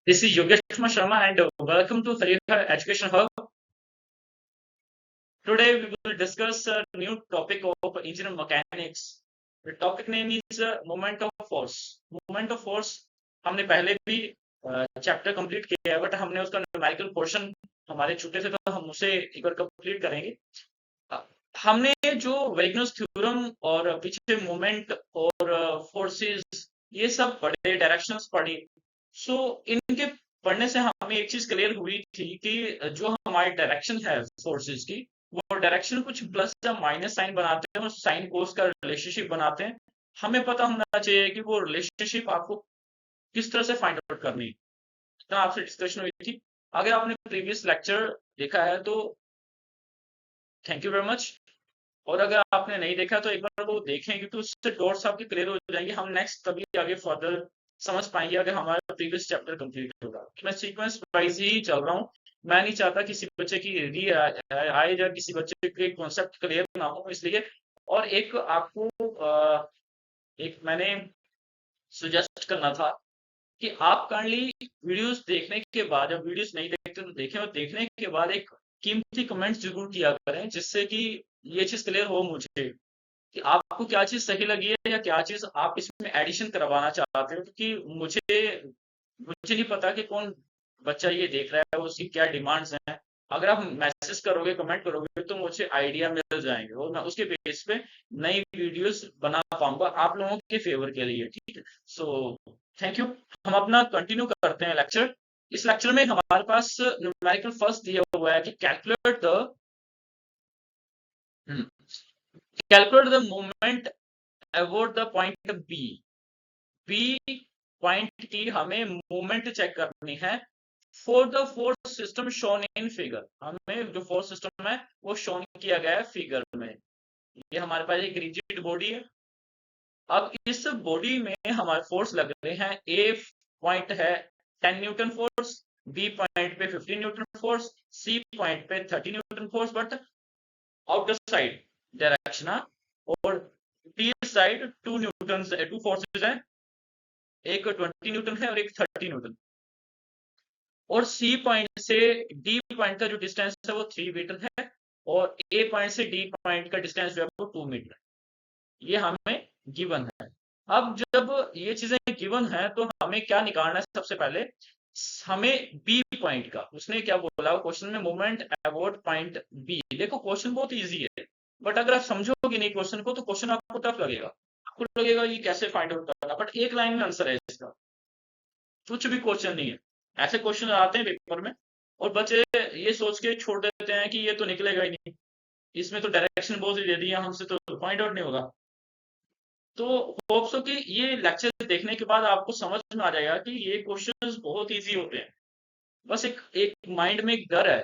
This is Yogesh Sharma and welcome to Tariqa Education Hub. Today we will discuss a new topic of engineering mechanics. The topic name is moment of force. Moment of force हमने पहले भी chapter complete किया है but हमने उसका numerical portion हमारे छूटे से तो हम उसे एक बार कंप्लीट करेंगे। हमने जो वेगनस थ्योरम और पीछे मोमेंट और फोर्सेस ये सब पढ़े, डायरेक्शंस पढ़ी। सो इनके पढ़ने से हमें एक चीज क्लियर हुई थी कि जो हमारी डायरेक्शन है फोर्सेस की, वो डायरेक्शन कुछ प्लस या माइनस साइन बनाते हैं और साइन कोस का रिलेशनशिप बनाते हैं। हमें पता होना चाहिए कि वो रिलेशनशिप आपको किस तरह से फाइंड आउट करनी है। इतना आपसे डिस्कशन हुई थी। अगर आपने प्रीवियस लेक्चर देखा है तो थैंक यू वेरी मच, और अगर आपने नहीं देखा तो एक बार वो देखें क्योंकि उससे डॉट्स आपके क्लियर हो जाएंगे। हम नेक्स्ट तभी आगे फर्दर समझ पाएंगे अगर हमारा प्रीवियस चैप्टर कंप्लीट होगा। मैं सीक्वेंस वाइज ही चल रहा हूँ। मैं नहीं चाहता किसी बच्चे की री आए या किसी बच्चे के कॉन्सेप्ट क्लियर ना हो, इसलिए। और एक आपको एक मैंने सुजेस्ट करना था कि आप काइंडली वीडियोस देखने के बाद, जब वीडियोस नहीं देखते तो देखें, और देखने के बाद एक कीमती कमेंट्स जरूर किया करें जिससे कि ये चीज क्लियर हो मुझे कि आपको क्या चीज सही लगी है या क्या चीज आप इसमें एडिशन करवाना चाहते हो। क्योंकि मुझे मुझे नहीं पता कि कौन बच्चा ये देख रहा है, उसकी क्या डिमांड्स हैं। अगर आप मैसेज करोगे, कमेंट करोगे तो मुझे आइडिया मिल जाएंगे और मैं उसके बेस पे नई वीडियोस बना पाऊंगा आप लोगों के फेवर के लिए। ठीक है, सो थैंक यू। हम अपना कंटिन्यू करते हैं लेक्चर। इस लेक्चर में हमारे पास न्यूमेरिकल फर्स्ट दिया हुआ है कि calculate the moment about the point B. B point की हमें मूवमेंट चेक करनी है for the force system shown in figure. हमें जो फोर्स सिस्टम है वो शोन किया गया है फिगर में। ये हमारे पास एक रिजिड बॉडी है। अब इस बॉडी में हमारे फोर्स लग रहे हैं। ए पॉइंट है 10 न्यूटन फोर्स, बी पॉइंट पे 15 न्यूटन फोर्स, सी पॉइंट पे 30 Newton force, but outer side direction. और डी साइड टू फोर्सेज हैं, एक 20 न्यूटन है और एक 30 न्यूटन। और सी पॉइंट से डी पॉइंट का जो डिस्टेंस है वो 3 मीटर है, और ए पॉइंट से डी पॉइंट का डिस्टेंस जो है वो 2 मीटर। ये हमें गिवन है। अब जब ये चीजें गिवन है तो हमें क्या निकालना है? सबसे पहले हमें बी पॉइंट का, उसने क्या बोला क्वेश्चन में, मोमेंट अबाउट पॉइंट बी। देखो क्वेश्चन बहुत इजी है, बट अगर आप समझोगे नहीं क्वेश्चन को तो क्वेश्चन आपको टफ लगेगा। आपको लगेगा ये कैसे फाइंड आउट करना, बट एक लाइन में आंसर है इसका। कुछ भी क्वेश्चन नहीं है। ऐसे क्वेश्चन आते हैं पेपर में और बच्चे ये सोच के छोड़ देते हैं कि ये तो निकलेगा ही नहीं, इसमें तो डायरेक्शन बहुत ही दे दी है, हमसे तो फाइंड आउट नहीं होगा। तो होप सो कि ये लेक्चर देखने के बाद आपको समझ में आ जाएगा कि ये क्वेश्चंस बहुत इजी होते हैं। बस एक एक माइंड में एक डर है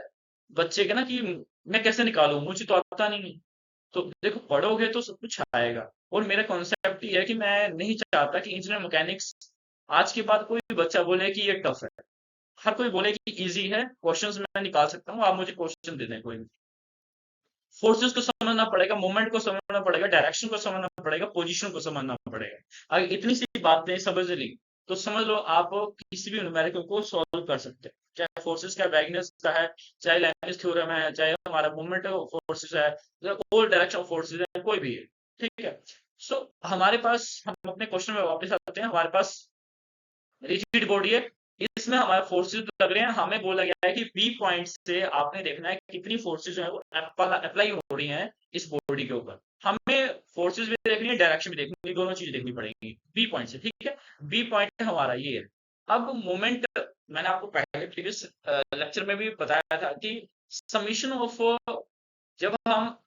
बच्चे के ना कि मैं कैसे निकालूं, मुझे तो आता नहीं। तो देखो पढ़ोगे तो सब कुछ आएगा। और मेरा कॉन्सेप्ट ये है कि मैं नहीं चाहता कि इंजीनियर मैकेनिक्स आज के बाद कोई भी बच्चा बोले कि ये टफ है। हर कोई बोले कि इजी है, क्वेश्चंस मैं निकाल सकता हूँ, आप मुझे क्वेश्चन दे दें कोई भी। फोर्सेस को समझना पड़ेगा, मूवमेंट को समझना पड़ेगा, डायरेक्शन को समझना पड़ेगा, पोजीशन को समझना पड़ेगा। अगर इतनी सी बातें समझ ली तो समझ लो आप किसी भी न्यूमेरिकल को सॉल्व कर सकते हैं। चाहे फोर्सेस का वैगनस का है, चाहे लाइनस थ्योरम है, चाहे हमारा मूवमेंट फोर्सेस है, और डायरेक्शन फोर्सेस है, कोई भी है। ठीक है, सो हमारे पास, हम अपने क्वेश्चन में वापस आते हैं। हमारे पास रिजिड बॉडी है, इसमें हमारे फोर्सेस लग रहे हैं। हमें बोला गया है कि बी पॉइंट से आपने देखना है कितनी फोर्सेस जो है वो अप्लाई हो रही हैं इस बॉडी के ऊपर। हमें फोर्सेस भी देखनी है, डायरेक्शन भी देखनी है, दोनों चीजें देखनी पड़ेंगी बी पॉइंट से। ठीक है, बी पॉइंट हमारा ये है। अब मोमेंट मैंने आपको पहले प्रीवियस लेक्चर में भी बताया था कि समीशन ऑफ, जब हम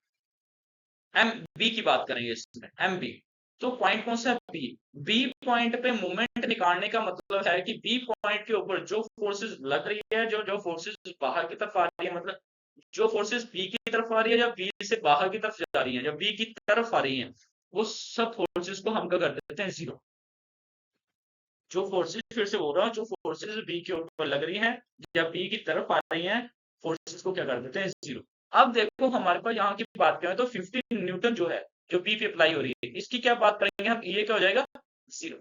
एम बी की बात करेंगे इसमें एम बी, तो पॉइंट कौन सा है? बी। बी पॉइंट पे मूवमेंट निकालने का मतलब है कि बी पॉइंट के ऊपर जो फोर्सेस लग रही है, जो जो फोर्सेस बाहर की तरफ आ रही है, मतलब जो फोर्सेस बी की तरफ आ रही है या बी से बाहर की तरफ जा रही है, जब बी की तरफ आ रही है, वो सब फोर्सेस को हम क्या कर देते हैं? जीरो। जो फोर्सेस, फिर से बोल रहा हूँ, जो फोर्सेस बी के ऊपर लग रही हैं या बी की तरफ आ रही हैं, फोर्सेस को क्या कर देते हैं? जीरो। अब देखो हमारे पास यहाँ की बात करें तो 15 न्यूटन जो है, जो बी पे अप्लाई हो रही है, इसकी क्या बात करेंगे हम? ये क्या हो जाएगा? जीरो।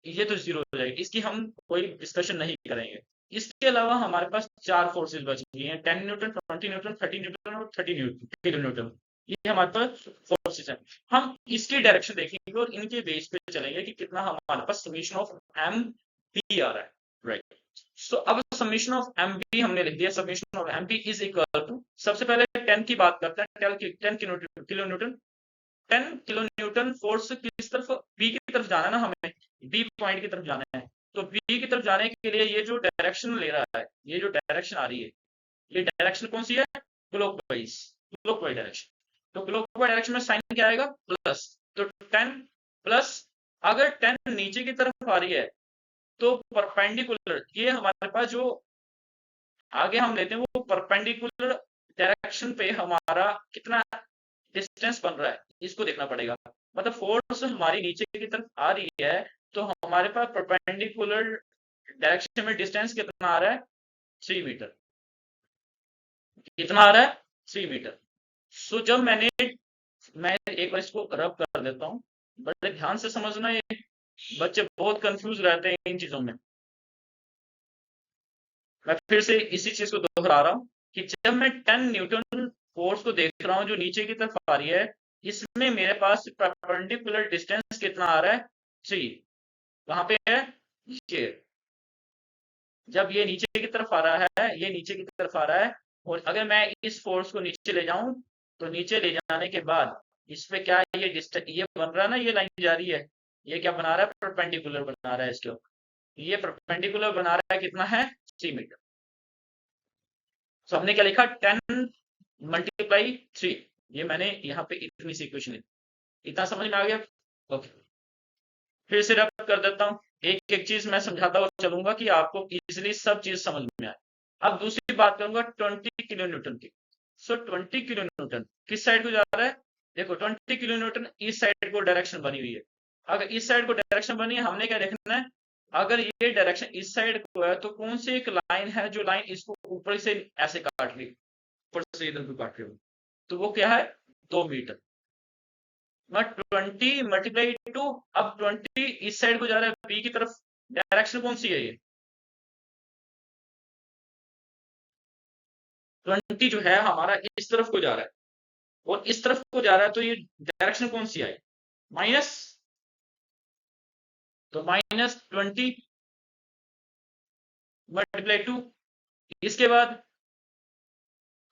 ये तो जीरो हो जाएगी, इसकी हम कोई डिस्कशन नहीं करेंगे। इसके अलावा हमारे पास चार फोर्सेस बच गई हैं, 10 न्यूटन, 20 न्यूटन, 30 न्यूटन और 30 न्यूटन, किलो न्यूटन। ये हमारे पास फोर्सेस हैं। हम इसकी डायरेक्शन देखेंगे और इनके बेस पे चलेंगे कि कितना हमारे पास समीशन ऑफ एम बी आ रहा है, राइट। सो अब समीशन ऑफ एम बी हमने लिख दिया, summation of M B is equal to, सबसे पहले 10 की बात करते हैं, 10 kilo newton, 10 kilo newton force किस तरफ, बी की तरफ जाना है ना हमें, बी पॉइंट की तरफ जाना है। तो बी की तरफ जाने के लिए ये जो डायरेक्शन ले रहा है, ये जो डायरेक्शन आ रही है, ये डायरेक्शन कौन सी है, क्लॉकवाइज, क्लॉकवाइज डायरेक्शन। तो क्लॉकवाइज डायरेक्शन में साइन क्या आएगा, प्लस। तो 10 प्लस, अगर 10 नीचे की तरफ आ रही है तो परपेंडिकुलर, ये हमारे पास जो आगे हम लेते हैं वो परपेंडिकुलर डायरेक्शन पे हमारा कितना डिस्टेंस बन रहा है, इसको देखना पड़ेगा। मतलब फोर्स हमारी नीचे की तरफ आ रही है तो हमारे पास परपेंडिकुलर डायरेक्शन में डिस्टेंस कितना आ रहा है, 3 मीटर। कितना आ रहा है, 3 मीटर। सो जब मैं एक बार इसको रब कर देता हूँ, बड़े ध्यान से समझना, ये बच्चे बहुत कंफ्यूज रहते हैं इन चीजों में। मैं फिर से इसी चीज को दोहरा रहा हूँ कि जब मैं 10 न्यूटन फोर्स को देख रहा हूँ जो नीचे की तरफ आ रही है, इसमें मेरे पास परपेंडिकुलर डिस्टेंस कितना आ रहा है, 3। कहाँ पे है, ये। जब ये नीचे की तरफ आ रहा है, ये नीचे की तरफ आ रहा है, और अगर मैं इस फोर्स को नीचे ले जाऊं, तो नीचे ले जाने के बाद इस पे क्या है, ये डिस्टेंस ये बन रहा है ना, ये लाइन जा रही है, ये क्या बना रहा है, परपेंडिकुलर बना रहा है इसके ऊपर। ये परपेंडिकुलर बना रहा है, कितना है, 3 मीटर। तो हमने क्या लिखा, 10 मल्टीप्लाई 3। ये मैंने यहाँ पे इतनी सी इक्वेशन लिखी। इतना समझ में आ गया, ओके। फिर से रब कर देता हूँ, एक एक चीज मैं समझाता हुआ चलूंगा कि आपको इजिली सब चीज समझ में आए। अब दूसरी बात करूंगा 20 किलो न्यूटन की। सो 20 किलो न्यूटन किस साइड को जा रहा है, देखो 20 किलो न्यूटन इस साइड को डायरेक्शन बनी हुई है। अगर इस साइड को डायरेक्शन बनी है, हमने क्या देखना है, अगर ये डायरेक्शन इस साइड को है तो कौन सी एक लाइन है जो लाइन इसको ऊपर से ऐसे काट रही, ऊपर से इधर को काट रही हो, तो वो क्या है, 2 मीटर। मैं 20 मल्टीप्लाई टू, अब 20 इस साइड को जा रहा है बी की तरफ, डायरेक्शन कौन सी है ये, 20 जो है हमारा इस तरफ को जा रहा है, और इस तरफ को जा रहा है, तो ये डायरेक्शन कौन सी आई, माइनस। तो -20 मल्टीप्लाई टू, इसके बाद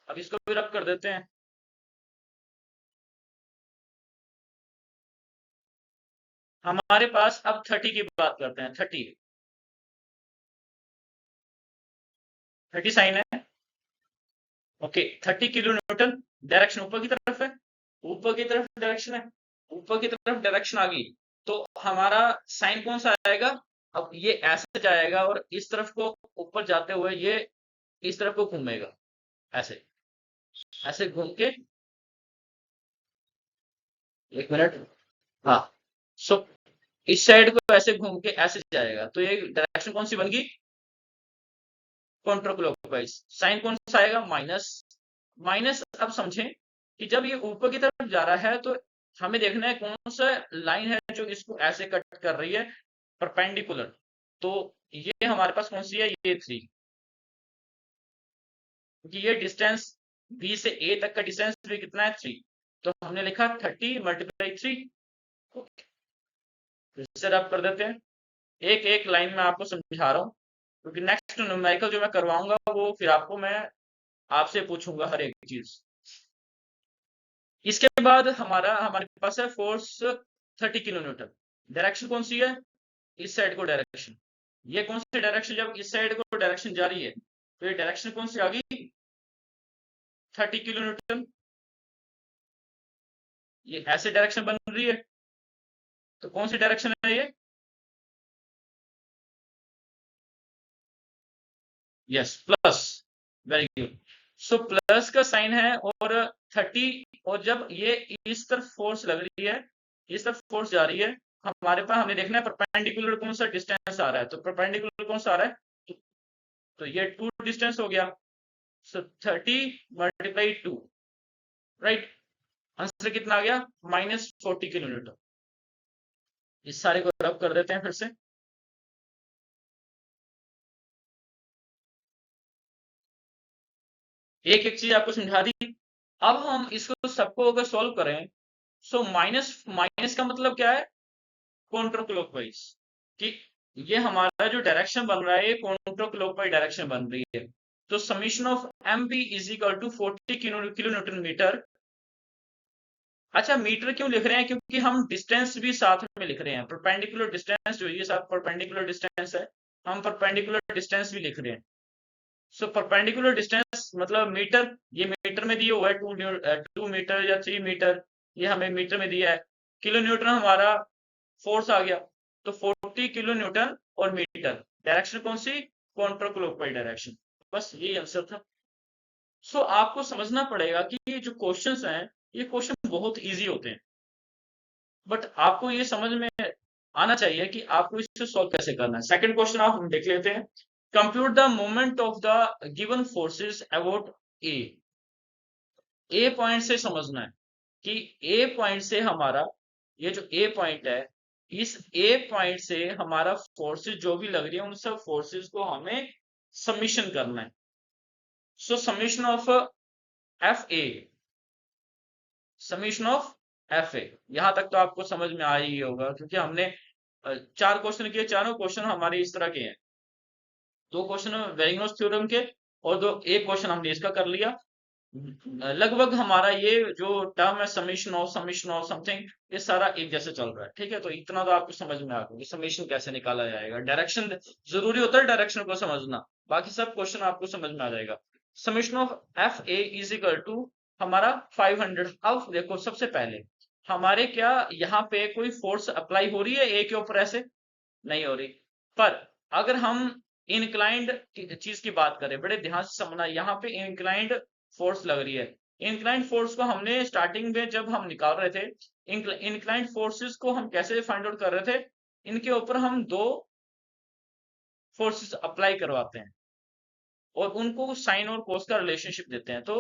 अब इसको भी रब कर देते हैं। हमारे पास अब 30 की बात करते हैं, 30 साइन है, ओके। 30 किलो न्यूटन, डायरेक्शन ऊपर की तरफ है, ऊपर की तरफ डायरेक्शन है, ऊपर की तरफ डायरेक्शन आ गई, तो हमारा साइन कौन सा आएगा, अब ये ऐसे जाएगा और इस तरफ को ऊपर जाते हुए ये इस तरफ को घूमेगा, ऐसे ऐसे घूम के, एक मिनट, हाँ। सो इस साइड को ऐसे घूम के ऐसे जाएगा, तो ये डायरेक्शन कौन सी बन गई, काउंटर क्लॉकवाइज। साइन कौन सा आएगा, माइनस। माइनस, अब समझें कि जब ये ऊपर की तरफ जा रहा है तो हमें देखना है कौन सा लाइन है जो इसको ऐसे कट कर रही है, परपेंडिकुलर। तो ये हमारे पास कौन सी है, ये 3, क्योंकि ये डिस्टेंस बी से ए तक का डिस्टेंस भी कितना है, 3। तो हमने लिखा 30 मल्टीप्लाई 3। फिर आप कर देते हैं, एक एक लाइन में आपको समझा रहा हूँ, क्योंकि नेक्स्ट न्यूमेरिकल जो मैं करवाऊंगा वो फिर आपको मैं आपसे पूछूंगा हर एक चीज। इसके बाद हमारे पास है फोर्स 30 किलो न्यूटन। डायरेक्शन कौन सी है, इस साइड को डायरेक्शन। ये कौन सी डायरेक्शन, जब इस साइड को डायरेक्शन जा रही है तो ये डायरेक्शन कौन सी आ गई, 30 किलो न्यूटन। ये ऐसे डायरेक्शन बन रही है, तो कौन सी डायरेक्शन है ये, yes, plus, very good. So plus का साइन है, और 30, और जब ये इस तरफ फोर्स लग रही है, इस तरफ फोर्स जा रही है, हमारे पास हमें देखना है परपेंडिकुलर कौन सा डिस्टेंस आ रहा है, तो परपेंडिकुलर कौन सा आ रहा है, तो ये 2 डिस्टेंस हो गया। सो 30 मल्टीप्लाई 2, राइट। आंसर कितना आ गया, -40 किलो न्यूटन। इस सारे को रब कर देते हैं फिर से, एक एक चीज आपको समझा दी। अब हम इसको सबको अगर सॉल्व करें, सो माइनस माइनस का मतलब क्या है, काउंटर क्लॉकवाइज, कि ये हमारा जो डायरेक्शन बन रहा है ये काउंटर क्लॉकवाइज डायरेक्शन बन रही है। तो summation of M B is equal to 40 kilo newton meter. अच्छा, मीटर क्यों लिख रहे हैं, क्योंकि हम डिस्टेंस भी साथ में लिख रहे हैं, परपेंडिकुलर डिस्टेंस जो ये साथ परपेंडिकुलर डिस्टेंस है, हम परपेंडिकुलर डिस्टेंस भी लिख रहे हैं। सो परपेंडिकुलर डिस्टेंस मतलब मीटर, ये मीटर में दिया हुआ है 2 मीटर या 3 मीटर, ये हमें मीटर में दिया है। किलो न्यूटन हमारा फोर्स आ गया, तो 40 किलो न्यूटन और मीटर, डायरेक्शन कौन सी, काउंटर क्लॉकवाइज डायरेक्शन। बस यही आंसर था। सो आपको समझना पड़ेगा कि ये जो क्वेश्चंस हैं ये क्वेश्चन बहुत इजी होते हैं, बट आपको ये समझ में आना चाहिए कि आपको इसे सॉल्व कैसे करना है। सेकंड क्वेश्चन आप हम देख लेते हैं। Compute the moment of the given forces about A. A point से समझना है कि ए पॉइंट से हमारा, ये जो ए पॉइंट है, इस ए पॉइंट से हमारा फोर्सेस जो भी लग रही है उन सब फोर्सेस को हमें समीशन करना है। So summation of F A, summation of F A, यहां तक तो आपको समझ में आ ही होगा, क्योंकि हमने 4 क्वेश्चन किए, चारों क्वेश्चन हमारे इस तरह के हैं। 2 क्वेश्चन वेरिंगोस थ्योरम के और एक क्वेश्चन हमने इसका कर लिया। लगभग हमारा ये जो टर्म है समीशन ऑफ समथिंग, ये सारा एक जैसे चल रहा है। ठीक है, तो इतना तो आपको समझ में आ गया कि समीशन कैसे निकाला जाएगा। डायरेक्शन जरूरी होता है, डायरेक्शन को समझना, बाकी सब क्वेश्चन आपको समझ में आ जाएगा। Summation of F A is equal to हमारा 500। अब देखो, सबसे पहले हमारे क्या यहाँ पे कोई फोर्स अप्लाई हो रही है ए के ऊपर, ऐसे नहीं हो रही। पर अगर हम इंक्लाइंड चीज की बात करें, बड़े ध्यान से समझना, यहाँ पे इंक्लाइंड फोर्स लग रही है। इंक्लाइंड फोर्स को हमने स्टार्टिंग में जब हम निकाल रहे थे, इंक्लाइंड फोर्सेस को हम कैसे फाइंड आउट कर रहे थे, इनके ऊपर हम 2 फोर्सेस अप्लाई करवाते हैं और उनको साइन और कोस का रिलेशनशिप देते हैं। तो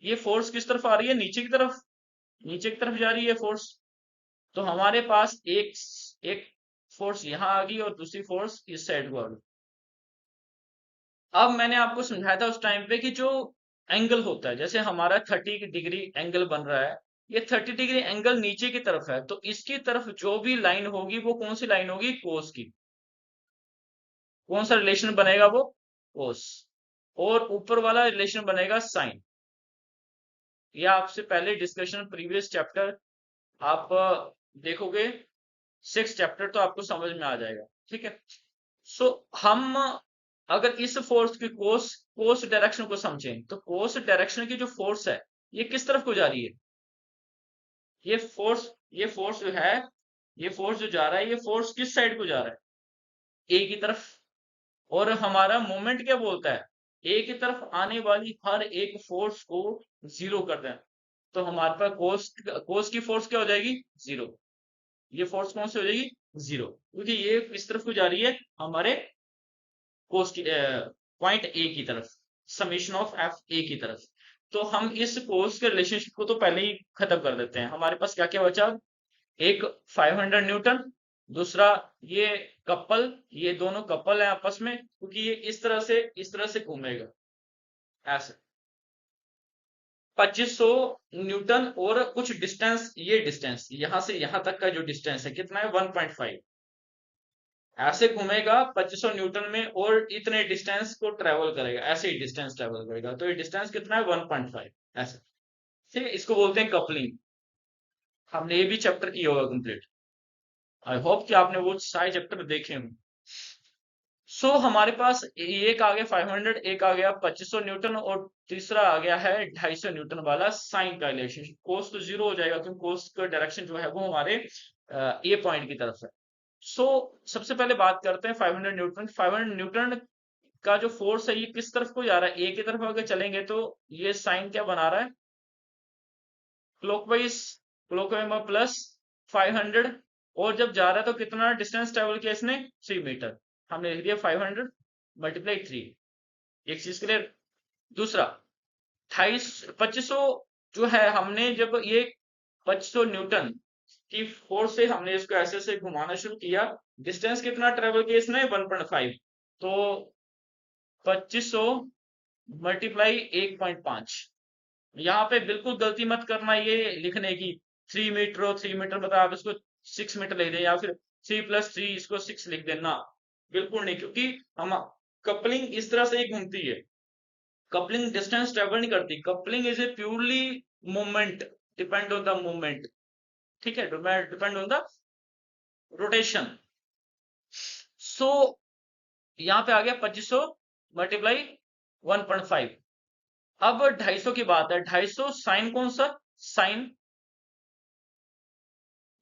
ये फोर्स किस तरफ आ रही है, नीचे की तरफ, नीचे की तरफ जा रही है फोर्स। तो हमारे पास एक एक फोर्स यहाँ आ गई और दूसरी फोर्स इस साइड को आ गई। अब मैंने आपको समझाया था उस टाइम पे कि जो एंगल होता है, जैसे हमारा 30 डिग्री एंगल बन रहा है, ये 30 डिग्री एंगल नीचे की तरफ है, तो इसकी तरफ जो भी लाइन होगी वो कौन सी लाइन होगी, कोस की। कौन सा रिलेशन बनेगा, वो कोस। और ऊपर वाला रिलेशन बनेगा साइन। ये आपसे पहले डिस्कशन प्रीवियस चैप्टर आप देखोगे, 6 चैप्टर, तो आपको समझ में आ जाएगा। ठीक है, सो हम अगर इस फोर्स की कोस कोस डायरेक्शन को समझें, तो कोस डायरेक्शन की जो फोर्स है ये किस तरफ को जा रही है, ये फोर्स, ये फोर्स जो है, ये फोर्स जो जा रहा है, ये फोर्स किस साइड को जा रहा है, ए की तरफ। और हमारा मोमेंट क्या बोलता है, ए की तरफ आने वाली हर एक फोर्स को जीरो कर दें। तो हमारे पास कोस कोस की फोर्स क्या हो जाएगी, जीरो। ये फोर्स कौन सी हो जाएगी, जीरो, क्योंकि ये इस तरफ को जा रही है हमारे कोस की पॉइंट ए की तरफ, समीशन ऑफ एफ ए की तरफ। तो हम इस कोस के रिलेशनशिप को तो पहले ही खत्म कर देते हैं। हमारे पास क्या क्या बचा, एक 500 न्यूटन, दूसरा ये कपल, ये दोनों कपल है आपस में, क्योंकि ये इस तरह से घूमेगा ऐसे। 2500 न्यूटन और कुछ डिस्टेंस, ये डिस्टेंस यहां से यहां तक का जो डिस्टेंस है कितना है, 1.5, ऐसे घूमेगा 2500 न्यूटन में और इतने डिस्टेंस को ट्रेवल करेगा, ऐसे ही डिस्टेंस ट्रेवल करेगा। तो ये डिस्टेंस कितना है, 1.5, ऐसे। ठीक है, इसको बोलते हैं कपलिंग। हमने ये भी चैप्टर किया होगा कंप्लीट। आई होप कि आपने वो सारे चैप्टर देखे हों। सो हमारे पास एक आ गया 500, एक आ गया 2500 न्यूटन, और तीसरा आ गया है 250 न्यूटन वाला साइन का रिलेशनशिप। कोस तो जीरो हो जाएगा, क्योंकि कोस का डायरेक्शन जो है वो हमारे ए पॉइंट की तरफ है। सो सबसे पहले बात करते हैं 500 न्यूटन। 500 न्यूटन का जो फोर्स है ये किस तरफ को जा रहा है, ए की तरफ अगर चलेंगे तो ये साइन क्या बना रहा है, क्लॉकवाइज, क्लॉकवाइज में प्लस 500। और जब जा रहा है तो कितना डिस्टेंस ट्रेवल किया इसने, 3 मीटर। हमने लिख दिया 500 मल्टीप्लाई 3। एक चीज क्लियर। दूसरा 2500 जो है, हमने जब ये 2500 न्यूटन की फोर्स से हमने इसको ऐसे ऐसे घुमाना शुरू किया, डिस्टेंस कितना ट्रेवल किया इसने, 1.5। तो 2500 मल्टीप्लाई 1.5। यहाँ पे बिल्कुल गलती मत करना ये लिखने की 3 मीटर और 3 मीटर, मतलब आप इसको 6 मीटर लिख दें या फिर 3+3 इसको 6 लिख देना, बिल्कुल नहीं, क्योंकि हम कपलिंग इस तरह से ही घूमती है। कपलिंग डिस्टेंस ट्रेवल नहीं करती, coupling is a purely movement, depend on the movement, ठीक है, डिपेंड ऑन द रोटेशन। सो यहाँ पे आ गया 2500 मल्टीप्लाई 1.5। अब 250 की बात है, 250 साइन कौन सा, साइन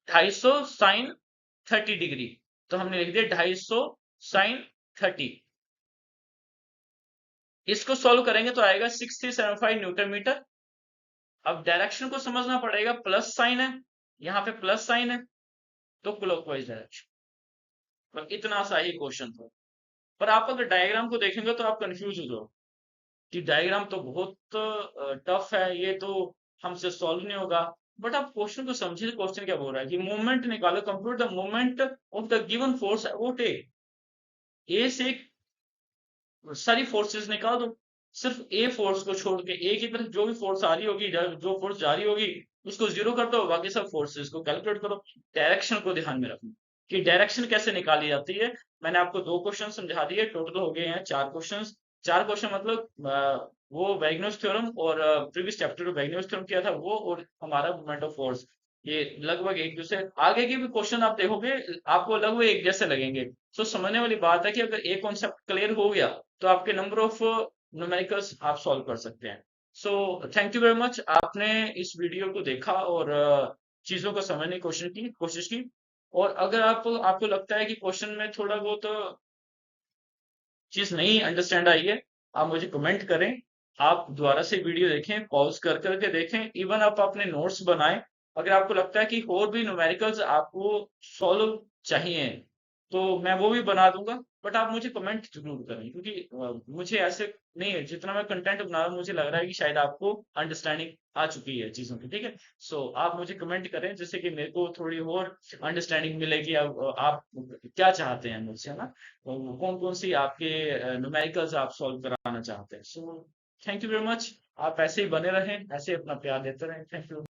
250 साइन 30 डिग्री, तो हमने लिख दिया 250 साइन 30। इसको सॉल्व करेंगे तो आएगा 6375 न्यूटन मीटर। अब डायरेक्शन को समझना पड़ेगा, प्लस साइन है, यहाँ पे प्लस साइन है, तो क्लॉकवाइज डायरेक्शन। बस इतना सा ही क्वेश्चन था, पर आप अगर डायग्राम को देखेंगे तो आप कंफ्यूज हो जाओ कि डायग्राम तो बहुत टफ है, ये तो हमसे सॉल्व नहीं होगा। बट आप क्वेश्चन को समझिए, क्वेश्चन क्या बोल रहा है कि मूवमेंट निकालो, compute the movement of the given force at A से सारी फोर्सेस निकाल दो, सिर्फ ए फोर्स को छोड़ के, ए की तरफ जो भी फोर्स आ रही होगी, जो फोर्स जा रही होगी उसको जीरो कर दो, बाकी सब फोर्सेस को कैलकुलेट करो। डायरेक्शन को ध्यान में रखना कि डायरेक्शन कैसे निकाली जाती है। मैंने आपको 2 क्वेश्चन समझा दिए, टोटल हो गए हैं 4 क्वेश्चन। 4 क्वेश्चन मतलब वो वैगनर्स थ्योरम और प्रीवियस चैप्टर में वैगनर्स थ्योरम किया था वो, और हमारा मोमेंट ऑफ फोर्स, ये लगभग एक दूसरे, आगे के भी क्वेश्चन आप देखोगे आपको लगभग एक जैसे लगेंगे। सो समझने वाली बात है कि अगर एक कॉन्सेप्ट क्लियर हो गया तो आपके नंबर ऑफ न्यूमेरिकल्स आप सॉल्व कर सकते हैं। So thank you very much, आपने इस वीडियो को देखा और चीजों को समझने की कोशिश की। और अगर आपको लगता है कि क्वेश्चन में थोड़ा बहुत चीज नहीं अंडरस्टैंड आई है, आप मुझे कमेंट करें, आप दोबारा से वीडियो देखें, पॉज कर करके देखें, इवन आप अपने नोट्स बनाएं। अगर आपको लगता है कि और भी न्यूमेरिकल्स आपको सॉल्व चाहिए तो मैं वो भी बना दूंगा, बट आप मुझे कमेंट जरूर करें, क्योंकि मुझे ऐसे नहीं है, जितना मैं कंटेंट बना रहा हूँ मुझे लग रहा है कि शायद आपको अंडरस्टैंडिंग आ चुकी है चीजों की, ठीक है। सो आप मुझे कमेंट करें जिससे कि मेरे को थोड़ी और अंडरस्टैंडिंग मिले कि अब आप क्या चाहते हैं मुझसे, है ना, कौन कौन सी आपके न्यूमेरिकल्स आप सॉल्व कराना चाहते हैं। So thank you very much, आप ऐसे ही बने रहें, ऐसे ही अपना प्यार देते रहें, थैंक यू।